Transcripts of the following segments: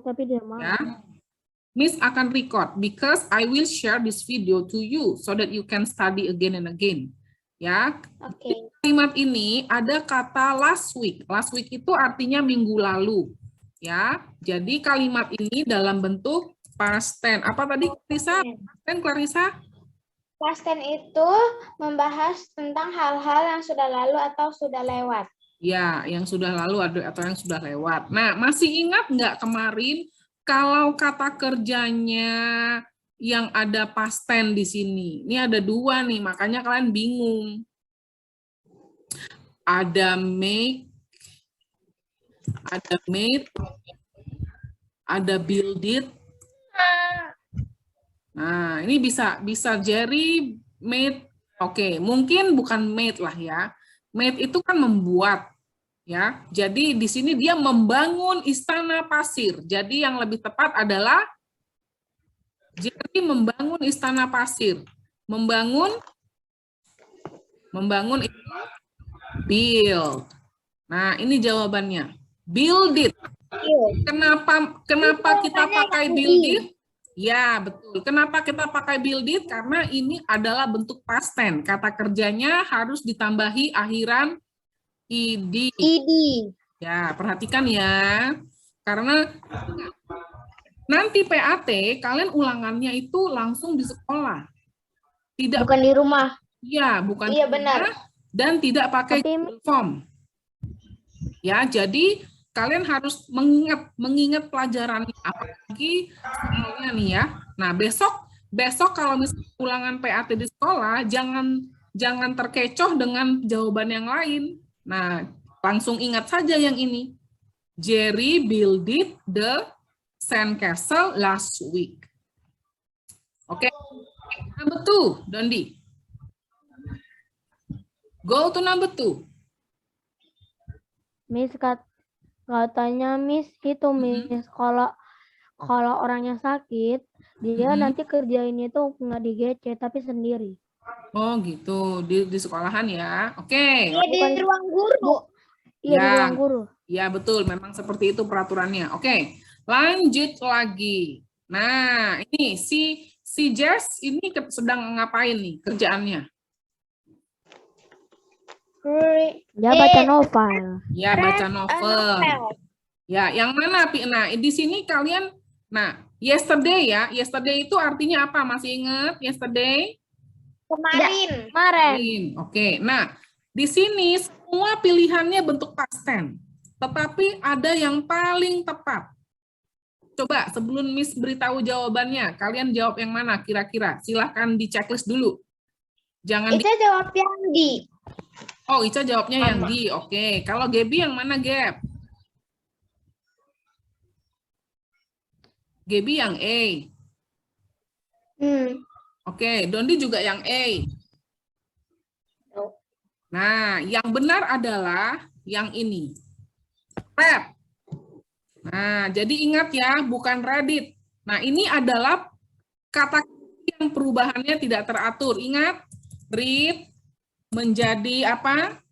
tapi dia mau. Ya. Miss akan record because I will share this video to you so that you can study again and again. Ya. Oke. Kalimat ini ada kata last week. Last week itu artinya minggu lalu. Ya. Jadi kalimat ini dalam bentuk past tense. Apa tadi Clarissa? Past tense, Clarissa? Past tense itu membahas tentang hal-hal yang sudah lalu atau sudah lewat. Ya, yang sudah lalu atau yang sudah lewat. Nah, masih ingat nggak kemarin kalau kata kerjanya yang ada past tense di sini? Ini ada dua nih, makanya kalian bingung. Ada make, ada build it. Nah, ini bisa Jerry made. Oke, mungkin bukan made lah ya. Made itu kan membuat. Ya, jadi di sini dia membangun istana pasir. Jadi yang lebih tepat adalah Jerry membangun istana pasir. Membangun build. Nah, ini jawabannya. Build it. Kenapa kita pakai build it? Ya, betul. Kenapa kita pakai build it? Karena ini adalah bentuk past tense. Kata kerjanya harus ditambahi akhiran id. Ya, perhatikan ya. Karena nanti PAT kalian ulangannya itu langsung di sekolah. Bukan di rumah. Iya, bukan. Iya, benar. Dan tidak pakai Google Form. Ya, jadi kalian harus mengingat pelajaran apalagi soalnya nih ya. Nah, besok kalau misalnya ulangan PAT di sekolah jangan terkecoh dengan jawaban yang lain. Nah, langsung ingat saja yang ini. Jerry built the sandcastle last week. Oke. Number 2, Dondi. Go to number 2. Miss katanya Miss itu Miss kalau orangnya sakit dia nanti kerjainnya itu nggak di GC tapi sendiri. Oh gitu, di sekolahan ya. Oke. Iya, di ruang guru. Iya, di ruang guru. Ya betul, memang seperti itu peraturannya. Oke, lanjut lagi. Nah, ini si Jess ini sedang ngapain nih kerjaannya? Dia baca novel. Ya, baca novel. Ya, yang mana? Nah, di sini kalian, nah, yesterday ya. Yesterday itu artinya apa? Masih ingat yesterday? Kemarin. Oke, nah, di sini semua pilihannya bentuk past tense. Tetapi ada yang paling tepat. Coba sebelum Miss beritahu jawabannya, kalian jawab yang mana kira-kira? Silahkan di checklist dulu. Jangan Ica jawab yang di. Oh, Ica jawabnya yang di. Oke. Kalau Gaby yang mana, Gab? Gaby yang A. Oke, Dondi juga yang A. Nah, yang benar adalah yang ini. Read. Nah, jadi ingat ya, bukan Reddit. Nah, ini adalah kata yang perubahannya tidak teratur. Ingat, read menjadi apa?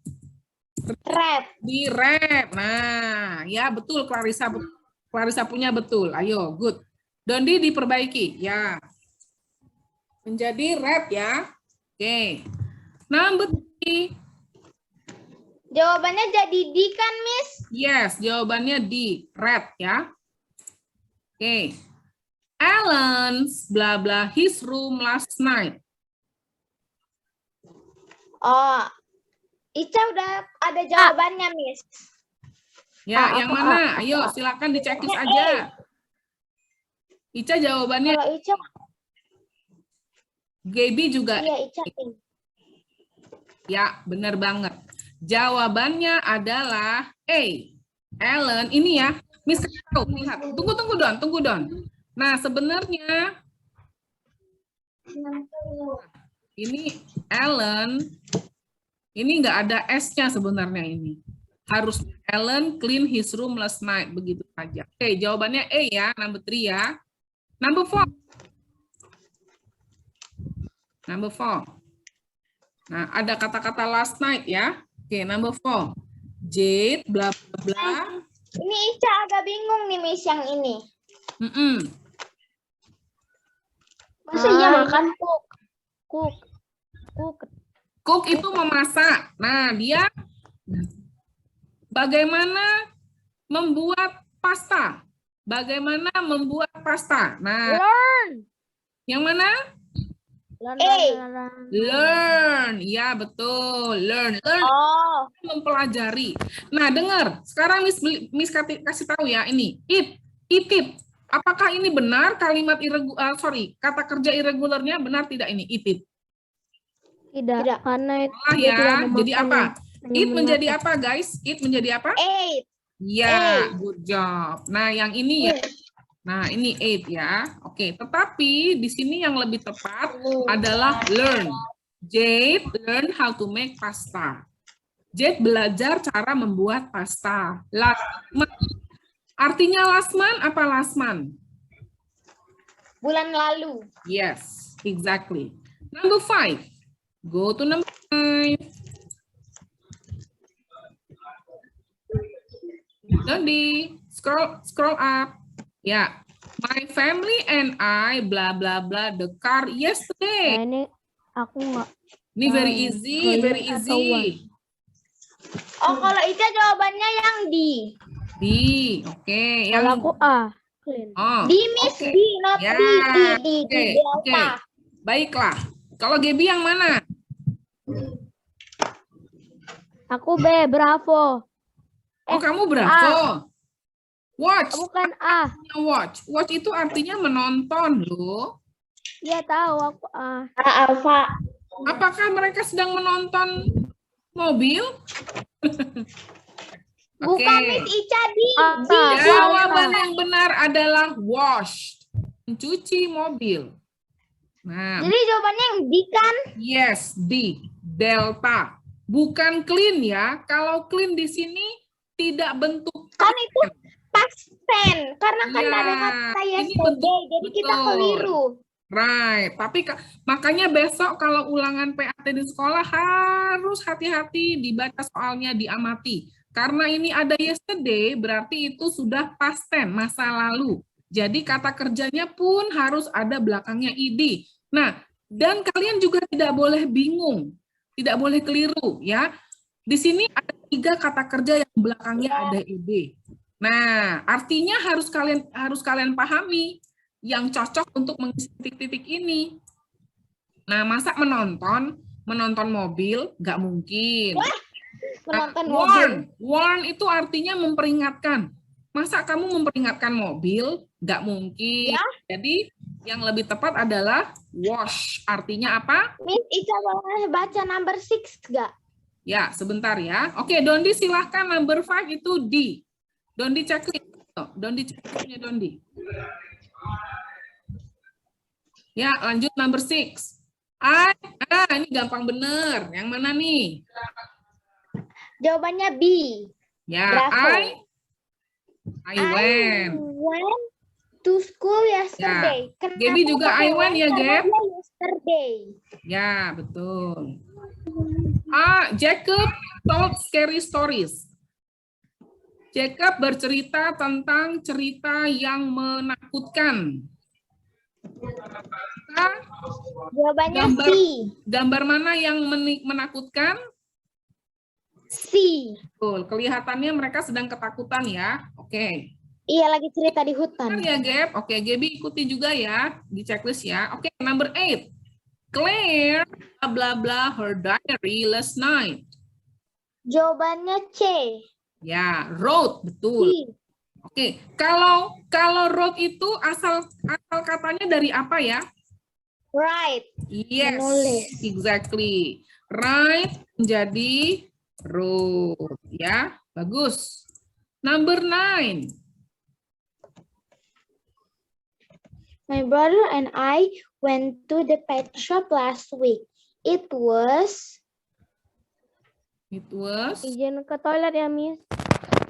Read. Di read. Nah, ya betul Clarissa punya betul. Ayo, good. Dondi diperbaiki. Ya. Menjadi read ya. Oke. Number 3. Jawabannya jadi di kan, Miss? Yes, jawabannya di read ya. Oke. Alan's bla bla his room last night. Oh, Ica udah ada jawabannya, Miss. Ya, yang mana? Ayo, silakan dicekis aja. Ica jawabannya. Kalau Ica. Gaby juga. Iya, Ica. Ya, benar banget. Jawabannya adalah A. Alan, ini ya. Miss tahu, lihat. Tunggu Don. Nah, sebenarnya ini Alan, ini nggak ada S-nya sebenarnya ini. Harus Alan clean his room last night, begitu saja. Oke, jawabannya A ya, number 3 ya. Number 4. Nah, ada kata-kata last night ya. Oke, number 4. Jade, bla bla bla. Ini Ica agak bingung nih, Miss, yang ini. Masa iya makan? Cook. Cook itu memasak. Nah, dia bagaimana membuat pasta? Bagaimana membuat pasta? Nah, Learn. yang mana? Learn. Ya, betul. Learn. Oh. Mempelajari. Nah, dengar. Sekarang Miss kasih tahu ya ini. It. Apakah ini benar kalimat kata kerja irregularnya benar tidak ini? It. Tidak, karena Salah dia ya. tidak Jadi apa? It menjadi memakan. apa, guys? It menjadi apa? Eight. Ya, good job. Nah, yang ini ya. Nah, ini 8 ya. Oke, tetapi di sini yang lebih tepat adalah learn. Jade learn how to make pasta. Jade belajar cara membuat pasta. Last month. Artinya last month apa last month? Bulan lalu. Yes, exactly. Number 5. Go to number 5. Dondi, scroll up. Ya, my family and I, bla bla bla, the car yesterday. Nah, ini aku nggak. Ini very easy. Oh, kalau itu jawabannya yang D. D, oke. Yang Kalau aku A. Clean. oh, D, Miss, okay. D, not Ya, D, oke. Baiklah. Kalau Gaby yang mana? Aku B, Bravo. Oh, kamu Bravo. Watch. Bukan A. Watch itu artinya menonton loh. Dia tahu aku A. Alfa. Apakah mereka sedang menonton mobil? Bukan Miss Ica, D. Jawaban yang benar adalah wash. Mencuci mobil. Nah, Jadi jawabannya yang D kan? yes, D. Delta. Bukan clean ya. Kalau clean di sini tidak bentuk Kan itu past tense. Karena kan Iya, ada kata ini yesterday. Jadi kita betul. keliru. Right, tapi makanya besok kalau ulangan PAT di sekolah harus hati-hati dibaca soalnya, diamati. Karena ini ada yesterday, berarti itu sudah past tense, masa lalu. Jadi kata kerjanya pun harus ada belakangnya id. Nah, dan kalian juga tidak boleh bingung, tidak boleh keliru ya. Di sini ada 3 kata kerja yang belakangnya ada id. Nah, artinya harus kalian pahami yang cocok untuk mengisi titik-titik ini. Nah, masa menonton mobil nggak mungkin. Menonton mobil. Warn itu artinya memperingatkan. Masa kamu memperingatkan mobil? Nggak mungkin. Ya. Jadi yang lebih tepat adalah wash. Artinya apa? Miss Ica boleh baca number 6 nggak? Ya, sebentar ya. Oke, Dondi silahkan number 5 itu D. Dondi checklist. Dondi checklistnya Dondi. Ya, lanjut number 6. Ini gampang bener. Yang mana nih? Jawabannya B. Ya, Bravo. I went. Went to school yesterday. Ya. Gaby juga I went ya, Gab? Yesterday. Ya, betul. Jacob told scary stories. Jacob bercerita tentang cerita yang menakutkan. Jawabannya C. Gambar mana yang menakutkan? C. Betul, kelihatannya mereka sedang ketakutan ya. Oke. Iya, lagi cerita di hutan. Benar ya, Gab? Oke, Gaby ikuti juga ya di checklist ya. Oke, number 8. Claire bla bla her diary last night. Jawabannya C. Ya, wrote, betul. C. Oke, kalau wrote itu asal katanya dari apa ya? Right. Yes, Menulis. exactly. Right menjadi wrote, ya. Bagus. Number 9. My brother and I went to the pet shop last week. It was Izin ke toilet ya, Miss.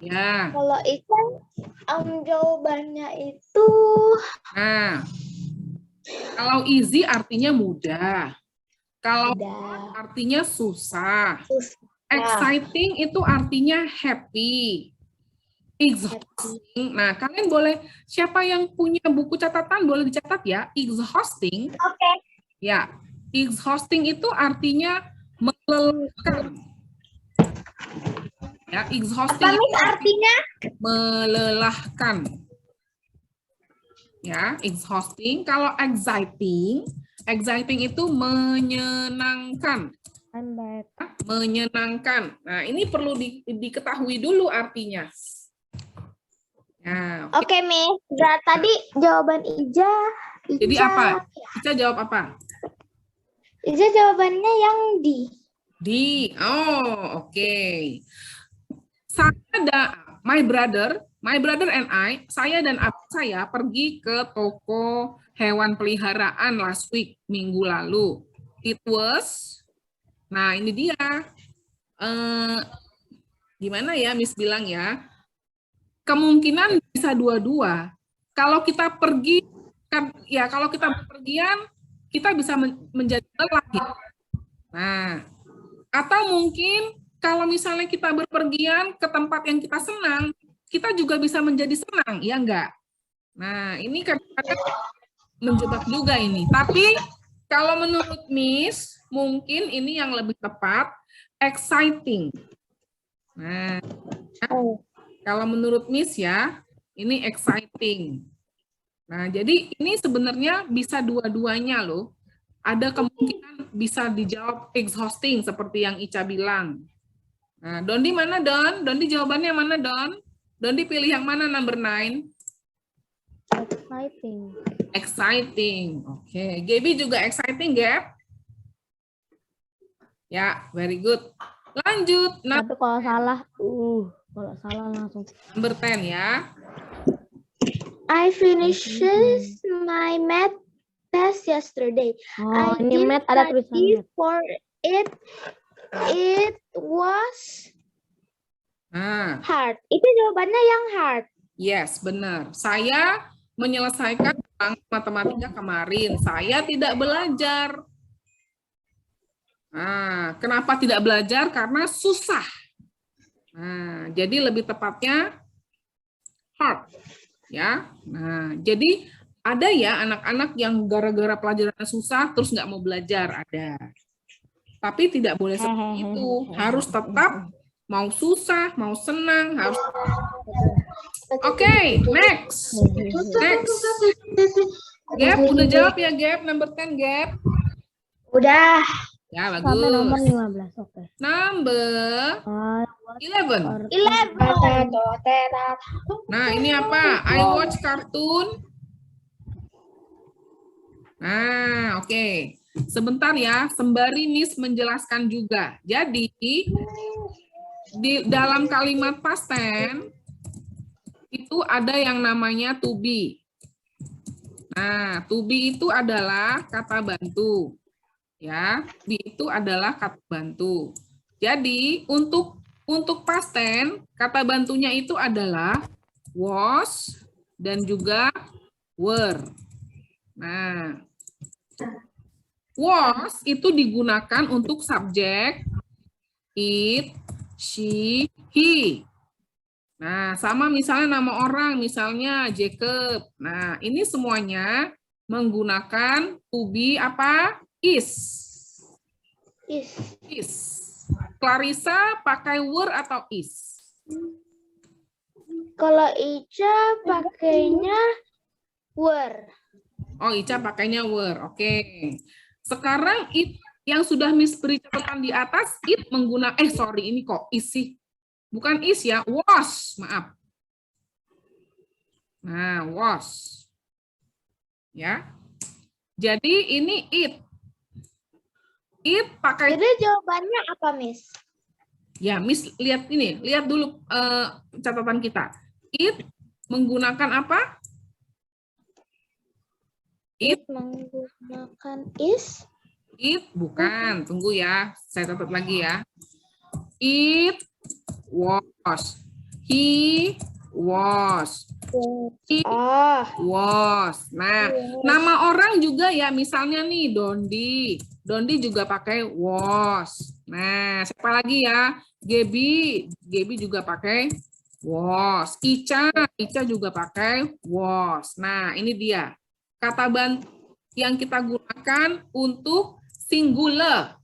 ya. kalau ikan jawabannya itu Nah, kalau easy artinya mudah. Kalau Mudah. artinya susah. susah. Exciting itu artinya happy. Exhausting. Nah, kalian boleh, siapa yang punya buku catatan boleh dicatat ya. Exhausting. Oke. Ya, exhausting itu artinya melelahkan. Ya, exhausting Apa, Miss, artinya? melelahkan. Ya, exhausting. Kalau exciting itu menyenangkan. I'm back. Menyenangkan. Nah, ini perlu diketahui dulu artinya. Nah, Oke, Miss. Tadi jawaban Ija. Jadi apa? Kita jawab apa? Ija jawabannya yang D. D. Oh, oke. My brother and I, saya dan abang saya pergi ke toko hewan peliharaan last week, minggu lalu. It was, nah ini dia. Gimana ya, Miss bilang ya? Kemungkinan bisa dua-dua. Kalau kita pergi, kan, ya kalau kita berpergian, kita bisa menjadi lelah. Ya. Nah, atau mungkin kalau misalnya kita berpergian ke tempat yang kita senang, kita juga bisa menjadi senang, ya enggak? Nah, ini kadang-kadang menjebak juga ini. Tapi kalau menurut Miss, mungkin ini yang lebih tepat, exciting. Nah, kalau menurut Miss ya, ini exciting. Nah, jadi ini sebenarnya bisa dua-duanya loh. Ada kemungkinan bisa dijawab exhausting seperti yang Ica bilang. Nah, Dondi mana, Don? Dondi jawabannya mana, Don? Dondi pilih yang mana, number 9? Exciting. Exciting. Oke. Gaby juga exciting, Gap? Ya, very good. Lanjut. Tapi kalau salah langsung. Number 10 ya. I finished my math test yesterday. Oh, I ini didn't math ada study tulisannya. for it. It was hard. Itu jawabannya yang hard. Yes, benar. Saya menyelesaikan matematika kemarin. Saya tidak belajar. Nah, kenapa tidak belajar? Karena susah. Nah, jadi lebih tepatnya hard. Ya. Nah, jadi ada ya anak-anak yang gara-gara pelajarannya susah terus nggak mau belajar, ada. Tapi tidak boleh seperti itu. Harus tetap mau susah, mau senang, harus. Oke, next. Next. Gap, udah jawab ya, Gap? Number 10, Gap? Udah. Ya, bagus. Sampai nomor 15, oke. Number 11. 11. Nah, ini apa? I watch cartoon. Nah, oke. Sebentar ya, sembari Miss menjelaskan juga. Jadi, di dalam kalimat past tense, itu ada yang namanya to be. Nah, to be itu adalah kata bantu. Ya, be itu adalah kata bantu. Jadi, untuk past tense, kata bantunya itu adalah was dan juga were. Nah, was itu digunakan untuk subjek it, she, he. Nah, sama misalnya nama orang, misalnya Jacob. Nah, ini semuanya menggunakan to be apa? Is. Clarissa pakai were atau is? Kalau Ica pakainya were. Oh, Ica pakainya were. Oke. Sekarang it yang sudah Miss beri catatan di atas, it menggunakan, ini kok is sih. Bukan is ya, was. Maaf. Nah, was. Ya. Jadi ini it. It pakai. Jadi jawabannya apa, Miss? Ya, Miss lihat ini. Lihat dulu catatan kita. It menggunakan apa? It menggunakan is. It bukan, tunggu ya, saya catat lagi ya. It was, he was, he was. Nah, nama orang juga ya, misalnya nih Dondi, Dondi juga pakai was. Nah, siapa lagi ya? Gaby juga pakai Was. Ica juga pakai was. Nah, ini dia. Kata bantu yang kita gunakan untuk singular.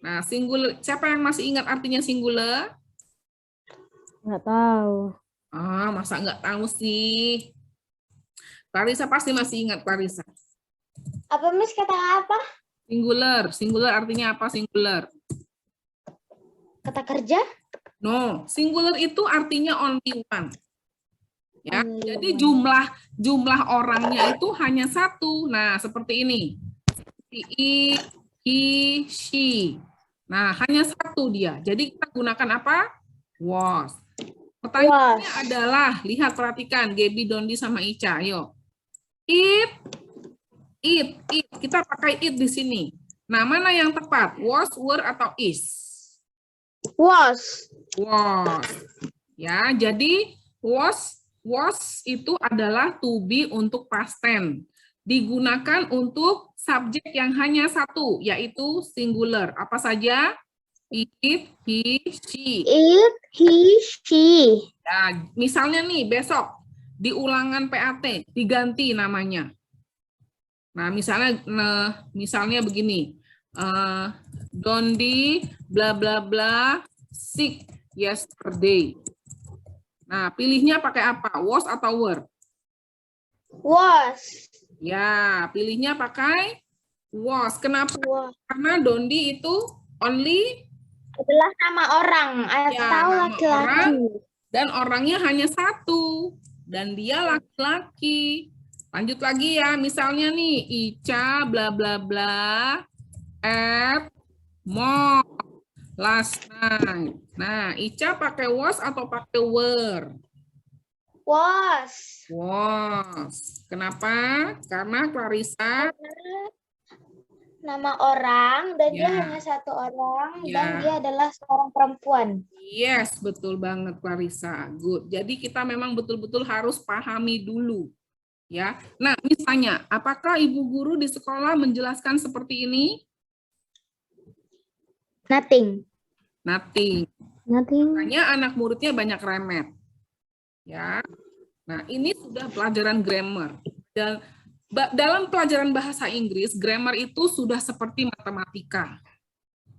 Nah, singular. Siapa yang masih ingat artinya singular? Nggak tahu. Ah, masa nggak tahu sih? Clarissa pasti masih ingat, Clarissa. Apa Miss kata apa? Singular. Singular artinya apa singular? Kata kerja? No, singular itu artinya only one. Ya, Only jadi one. jumlah orangnya itu hanya satu. Nah, seperti ini. He, she. Nah, hanya satu dia. Jadi kita gunakan apa? Was. Pertanyaannya adalah, lihat perhatikan Gaby, Dondi sama Ica. Ayo. It. Kita pakai it di sini. Nah, mana yang tepat? Was, were, atau is? Was. Ya, jadi was itu adalah to be untuk past tense. Digunakan untuk subjek yang hanya satu, yaitu singular. Apa saja? It, he, she. It, he, she. Ya, misalnya nih, besok di ulangan PAT diganti namanya. Nah, misalnya begini. Dondi bla bla bla sick yesterday. Nah, pilihnya pakai apa? Was atau were? Was. Ya, pilihnya pakai was. Kenapa? Was. Karena Dondi itu only Adalah nama orang atau laki-laki. Dan orangnya hanya satu. Dan dia laki-laki. Lanjut lagi ya, misalnya nih, Ica bla bla bla at mall last night. Nah, Ica pakai was atau pakai were? Was. Kenapa? Karena Clarissa nama orang dan dia hanya satu orang dan dia adalah seorang perempuan. Yes, betul banget Clarissa. Good. Jadi kita memang betul-betul harus pahami dulu. Ya. Nah, misalnya, apakah ibu guru di sekolah menjelaskan seperti ini? Nothing. Makanya anak muridnya banyak remet. Ya. Nah, ini sudah pelajaran grammar. Dan dalam pelajaran bahasa Inggris, grammar itu sudah seperti matematika.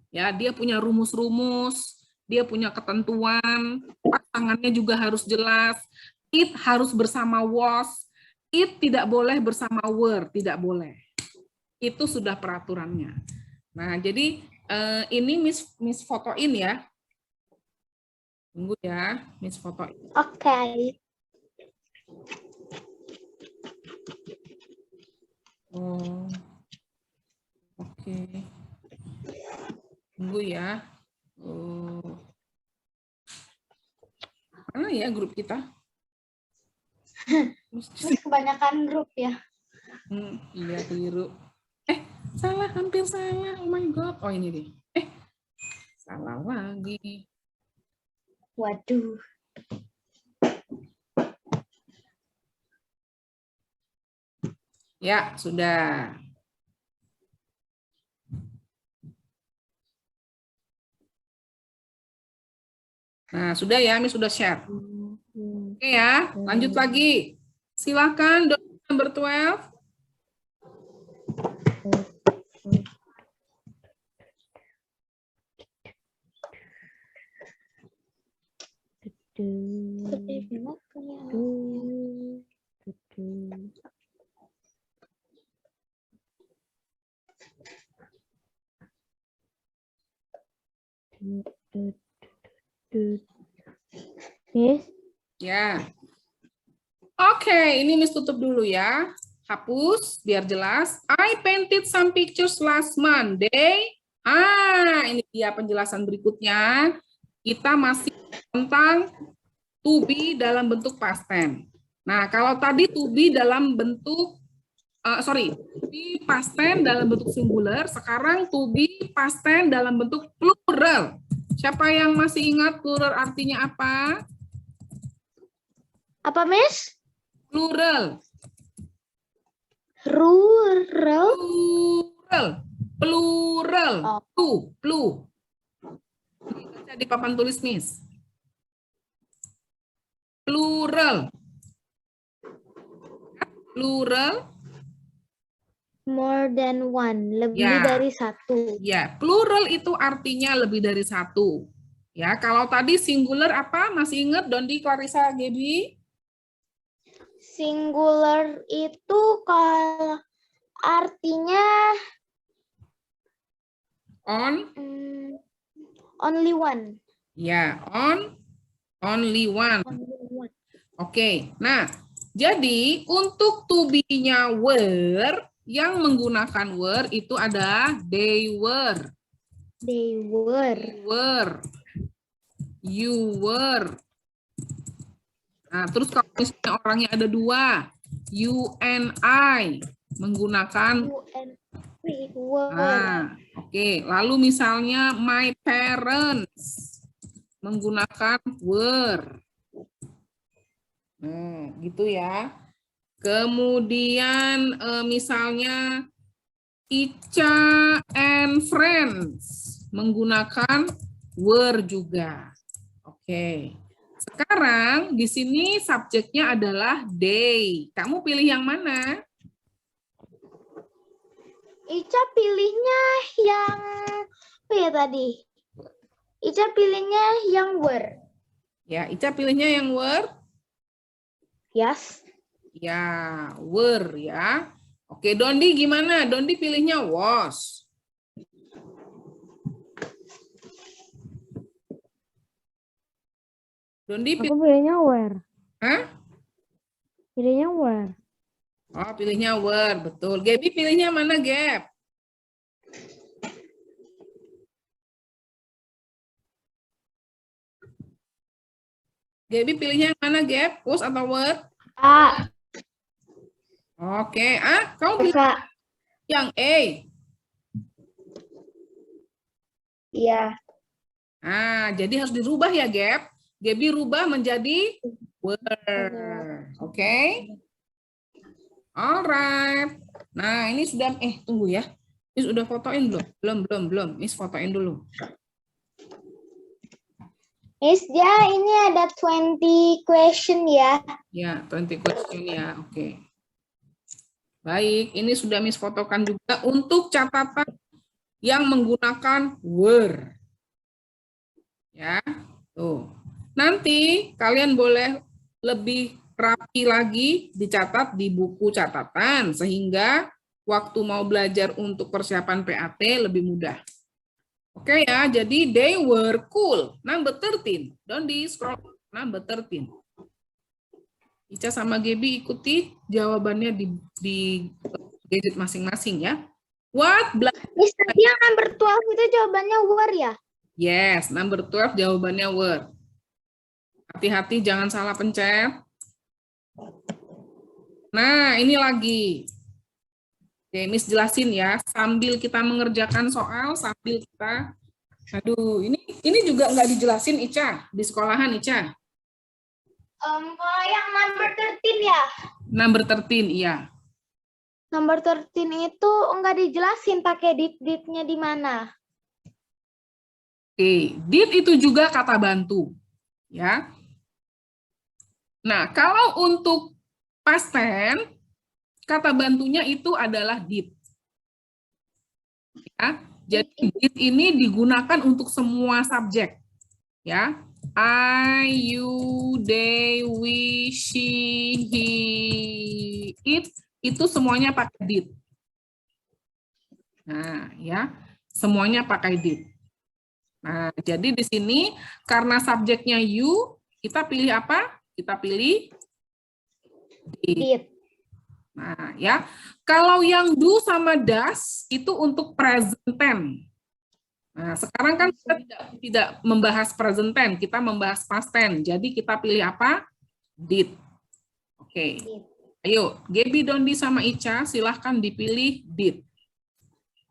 Ya, dia punya rumus-rumus, dia punya ketentuan, pasangannya juga harus jelas. It harus bersama was. It tidak boleh bersama were, tidak boleh. Itu sudah peraturannya. Nah, jadi ini Miss fotoin ya. Tunggu ya, Miss fotoin. Oke. Oh, oke. Tunggu ya. Oh. Mana ya grup kita? Kebanyakan grup ya. Iya, keliru. Salah, hampir salah. Oh my God. Oh, ini deh. Salah lagi. Waduh. Ya, sudah. Nah, sudah ya, Miss sudah share. Oke ya, lanjut lagi. Silakan number 12. Miss? Ya. Oke, ini Miss tutup dulu ya. Hapus biar jelas. I painted some pictures last Monday. Ini dia penjelasan berikutnya. Kita masih tentang to be dalam bentuk past tense. Nah, kalau tadi to be dalam bentuk to be past tense dalam bentuk singular, sekarang to be past tense dalam bentuk plural. Siapa yang masih ingat plural artinya apa? Apa, Miss? Plural. Rural. Plural. Baca di papan tulis, Miss. Plural. Plural. More than one, lebih Ya. dari satu. Ya, plural itu artinya lebih dari satu. Ya, kalau tadi singular apa? Masih ingat Dondi, Clarissa, Gaby? Singular itu kalau artinya only one. Ya, only one. Only one. Oke, nah jadi untuk to be-nya were, yang menggunakan were itu ada they were. They were. You were. Nah, terus kalau misalnya orangnya ada dua, you and I menggunakan You and we were. nah, oke. Lalu misalnya my parents menggunakan were. Nah, gitu ya. Kemudian misalnya Ica and friends menggunakan were juga. Oke. Sekarang di sini subjeknya adalah they. Kamu pilih yang mana? Ica pilihnya yang apa ya tadi? Ica pilihnya yang were. Ya, Ica pilihnya yang were. Yes. Ya, were ya. Oke, Dondi gimana? Dondi pilihnya was. Dondi Aku pilihnya were. Hah? Pilihnya were. Oh, pilihnya were, betul. Gaby pilihnya mana, Gap? Gaby pilihnya yang mana, Gap? Was atau were? A. Oke, kamu pilih Kak. yang A. Iya. Jadi harus dirubah ya, Gap. Gaby rubah menjadi were. Oke. Alright. Nah, ini sudah tunggu ya. Miss udah fotoin belum? Belum. Miss fotoin dulu. Miss, ya ini ada 20 question ya. Ya, 20 question ya. Oke. Baik, ini sudah Miss fotokan juga untuk catatan yang menggunakan were. Ya, tuh. Nanti kalian boleh lebih rapi lagi dicatat di buku catatan sehingga waktu mau belajar untuk persiapan PAT lebih mudah. Oke ya, jadi they were cool. Number 13. Don't di scroll. Number 13. Ica sama Gaby ikuti jawabannya di gadget masing-masing ya. What Miss, tadi yang number 12 itu jawabannya were ya? Yes, number 12 jawabannya were. Hati-hati jangan salah pencet. Nah, ini lagi. Oke, Miss jelasin ya, sambil kita mengerjakan soal, sambil kita, aduh, ini juga nggak dijelasin Ica, di sekolahan Ica. Kalau yang number 13 ya? Number 13, iya. Number 13 itu nggak dijelasin pakai did-didnya di mana. Oke, did itu juga kata bantu, ya. Nah, kalau untuk past tense, kata bantunya itu adalah did. Ya, jadi did ini digunakan untuk semua subjek. Ya, I, you, they, we, she, he, it, itu semuanya pakai did. Nah, ya, semuanya pakai did. Nah, jadi di sini karena subjeknya you, kita pilih apa? Kita pilih did. Nah, ya. Kalau yang do sama does itu untuk present tense. Nah, sekarang kan kita tidak membahas present tense, kita membahas past tense. Jadi kita pilih apa? Did. Oke. Ayo, Gaby, Dondi sama Ica silahkan dipilih did.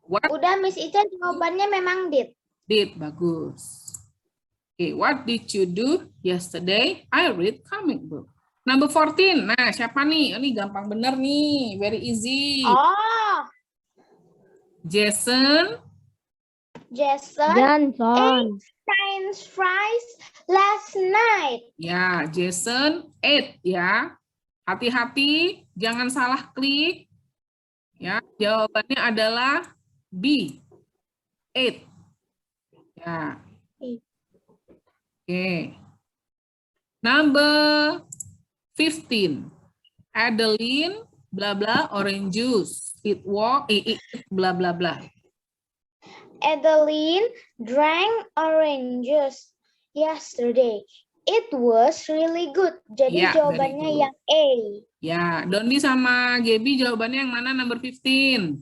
Udah Miss Ica jawabannya memang did. Did, bagus. Oke, what did you do yesterday? I read comic book. Number 14. Nah, siapa nih? Ini gampang bener nih. Very easy. Oh. Jason Jason Johnson. ate French fries last night. Ya, Jason ate ya. Hati-hati, jangan salah klik. Ya, jawabannya adalah B. Ate. Ya. Oke. Number 15. Adeline bla bla orange juice. It bla bla bla. Adeline drank orange juice yesterday. It was really good. Jadi Ya, jawabannya very good. yang A. Ya, Dondi sama Gaby jawabannya yang mana number 15?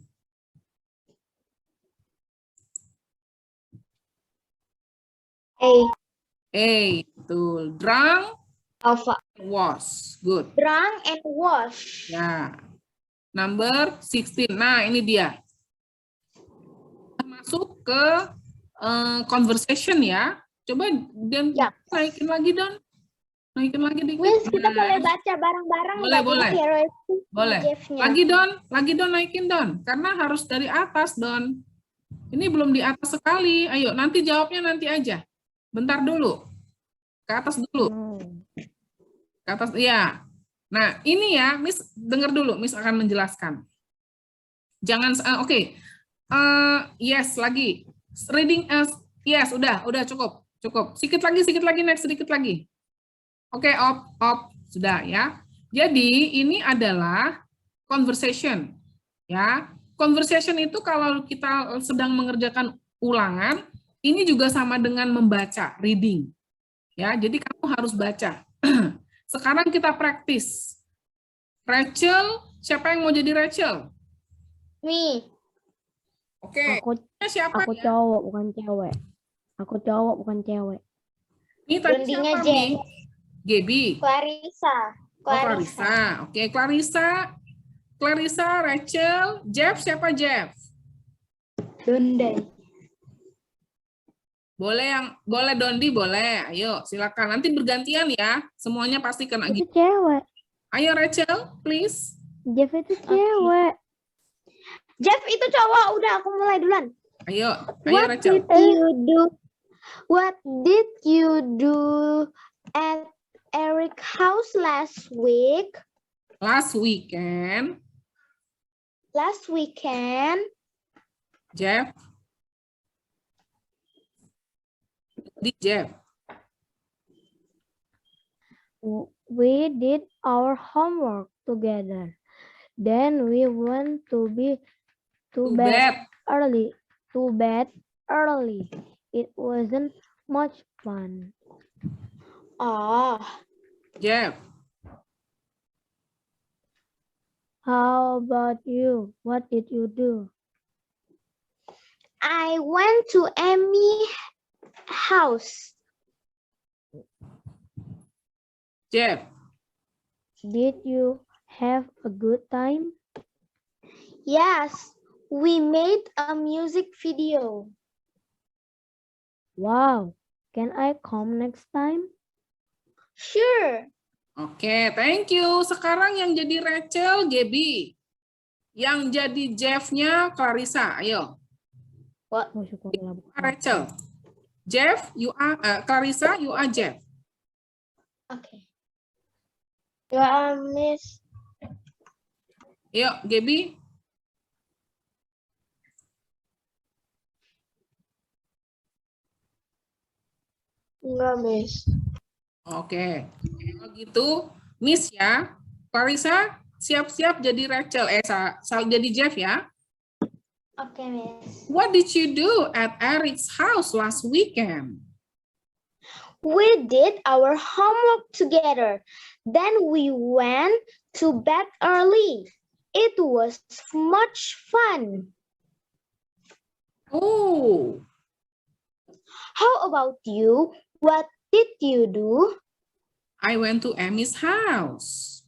A. A, betul. Drunk, Alpha. was. Good. Drunk and wash. Ya. Number 16. Nah, ini dia. Masuk ke conversation ya. Coba dan Yap. naikin lagi, Don. Naikin lagi dikit. Miss, kita boleh baca bareng-bareng. Boleh, boleh. Boleh. Jeff-nya. Lagi, Don, naikin, Don. Karena harus dari atas, Don. Ini belum di atas sekali. Ayo, nanti jawabnya nanti aja. Bentar dulu. Ke atas dulu. Ke atas, ya. Nah, ini ya, Miss, dengar dulu. Miss akan menjelaskan. Jangan, oke. Yes, lagi. Reading, yes, udah cukup. Sedikit lagi, next, sedikit lagi. Oke, op, sudah ya. Jadi, ini adalah conversation. Ya, conversation itu kalau kita sedang mengerjakan ulangan, ini juga sama dengan membaca, reading. Ya, jadi kamu harus baca. Sekarang kita praktis. Rachel, siapa yang mau jadi Rachel? Me. Oke. Siapa? Aku cowok bukan cewek. Aku cowok bukan cewek. Ini tadi Guntingnya siapa, J. Mi? Gaby. Clarissa. Oh, Clarissa. Oke, Clarissa, Rachel, Jeff, siapa Jeff? Dundai. Boleh Dondi, boleh. Ayo, silakan. Nanti bergantian ya. Semuanya pasti kena Itu gitu. cewek. Ayo Rachel, please. Jeff itu cewek. Jeff itu cowok. Udah, aku mulai duluan. Ayo What Rachel. did you do? What did you do at Eric's house last week? Last weekend, Last weekend, Jeff. Di Jeff. We did our homework together. Then we went to bed early. To bed early. It wasn't much fun. oh, Jeff. How about you? What did you do? I went to Amy's house. Jeff. Did you have a good time? Yes, we made a music video. Wow. Can I come next time? Sure. Oke, thank you. Sekarang yang jadi Rachel, Gaby. Yang jadi Jeff-nya Clarissa. Ayo. Oh, syukurlah bukan. Rachel. Jeff, you are Clarissa, you are Jeff. Okay. You are Miss. Yuk, Gaby. Enggak, Miss. Oke. Kalau gitu, Miss ya. Clarissa, siap-siap jadi Rachel. Jadi Jeff ya. Okay, Miss. What did you do at Eric's house last weekend? We did our homework together. Then we went to bed early. It was much fun. Oh, How about you? What did you do? I went to Amy's house.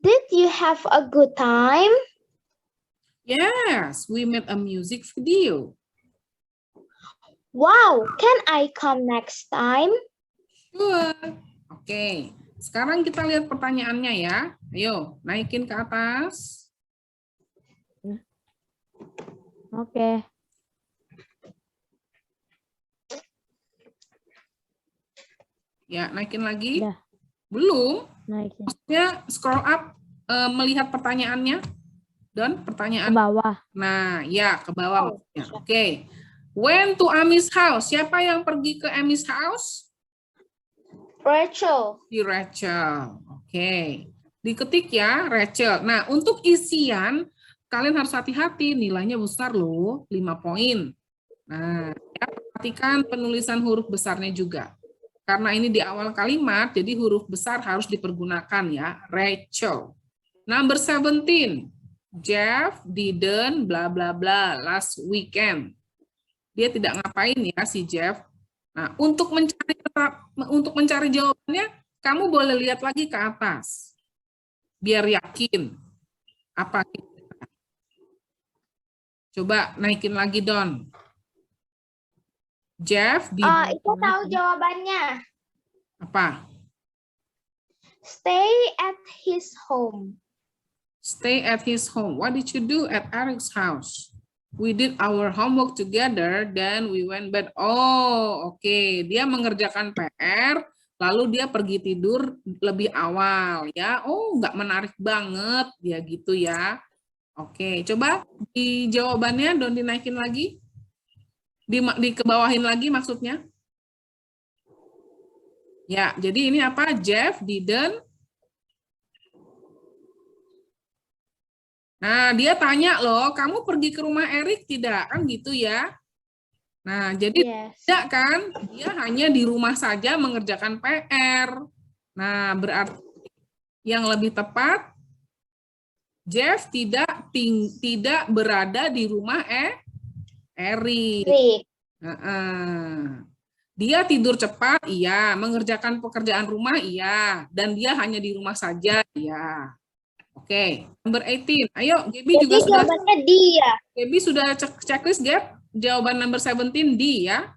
Did you have a good time? Yes, we made a music video. Wow, can I come next time? Sure. Oke, sekarang kita lihat pertanyaannya ya. Ayo, naikin ke atas. Oke. Ya, naikin lagi. Udah. Belum. Naikin. Maksudnya scroll up melihat pertanyaannya. Don, pertanyaan. Ke bawah. Nah, ya ke bawah maksudnya. Oke. When to Amy's house? Siapa yang pergi ke Amy's house? Rachel. Si Rachel. Oke. Diketik ya, Rachel. Nah, untuk isian, kalian harus hati-hati. Nilainya besar loh, 5 poin. Nah, ya, perhatikan penulisan huruf besarnya juga. Karena ini di awal kalimat, jadi huruf besar harus dipergunakan ya. Rachel. Number 17. Jeff didn't bla bla bla last weekend. Dia tidak ngapain ya si Jeff. Nah, untuk mencari jawabannya, kamu boleh lihat lagi ke atas. Biar yakin. Apa? Coba naikin lagi, Don. Jeff didn't. Itu tahu jawabannya. Apa? Stay at his home. Stay at his home. What did you do at Eric's house? We did our homework together, then we went bed. Oh, oke. Dia mengerjakan PR, lalu dia pergi tidur lebih awal, ya. Oh, nggak menarik banget, dia gitu ya. Oke, coba di jawabannya, Don dinaikin lagi. Di kebawahin lagi maksudnya. Ya, jadi ini apa? Jeff didn't. Nah, dia tanya loh, kamu pergi ke rumah Erik tidak? Kan gitu ya. Nah, jadi tidak kan? Dia hanya di rumah saja mengerjakan PR. Nah, berarti yang lebih tepat, Jeff tidak berada di rumah Erik. Dia tidur cepat, iya. Mengerjakan pekerjaan rumah, iya. Dan dia hanya di rumah saja, iya. Oke, number 18. Ayo, Gaby juga sudah. Jawabannya D ya. Gaby sudah checklist, Gap? Jawaban number 17 D ya.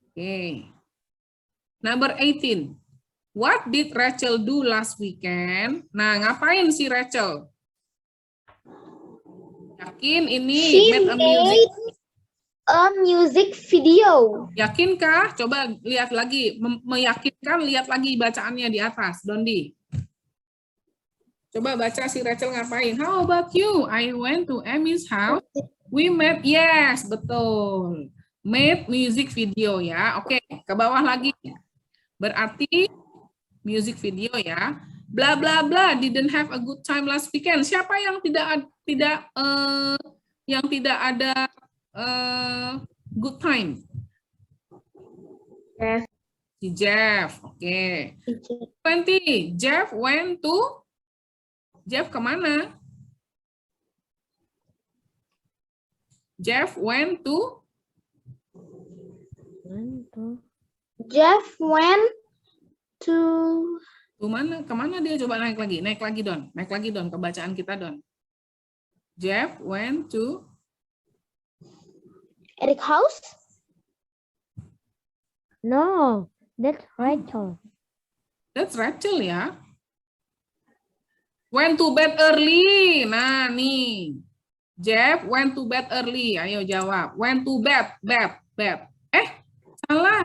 Oke. Number 18. What did Rachel do last weekend? Nah, ngapain si Rachel? Yakin ini a music video. Yakinkah? Coba lihat lagi. Meyakinkan, lihat lagi bacaannya di atas, Dondi. Coba baca si Rachel ngapain. How about you? I went to Amy's house. We met. Yes, betul. Made music video ya. Oke, ke bawah lagi. Berarti music video ya. Bla bla bla. Didn't have a good time last weekend. Siapa yang tidak ada good time? Jeff. Si Jeff. Oke. 20. Jeff went to. Jeff kemana? Jeff went to? Jeff went to. Mana? Kemana dia? Coba naik lagi. Naik lagi, Don. Naik lagi, Don. Kebacaan kita, Don. Jeff went to? Eric's house? No, that's Rachel. That's Rachel ya. Went to bed early. Nah, nih. Jeff went to bed early. Ayo jawab. Went to bed. Salah.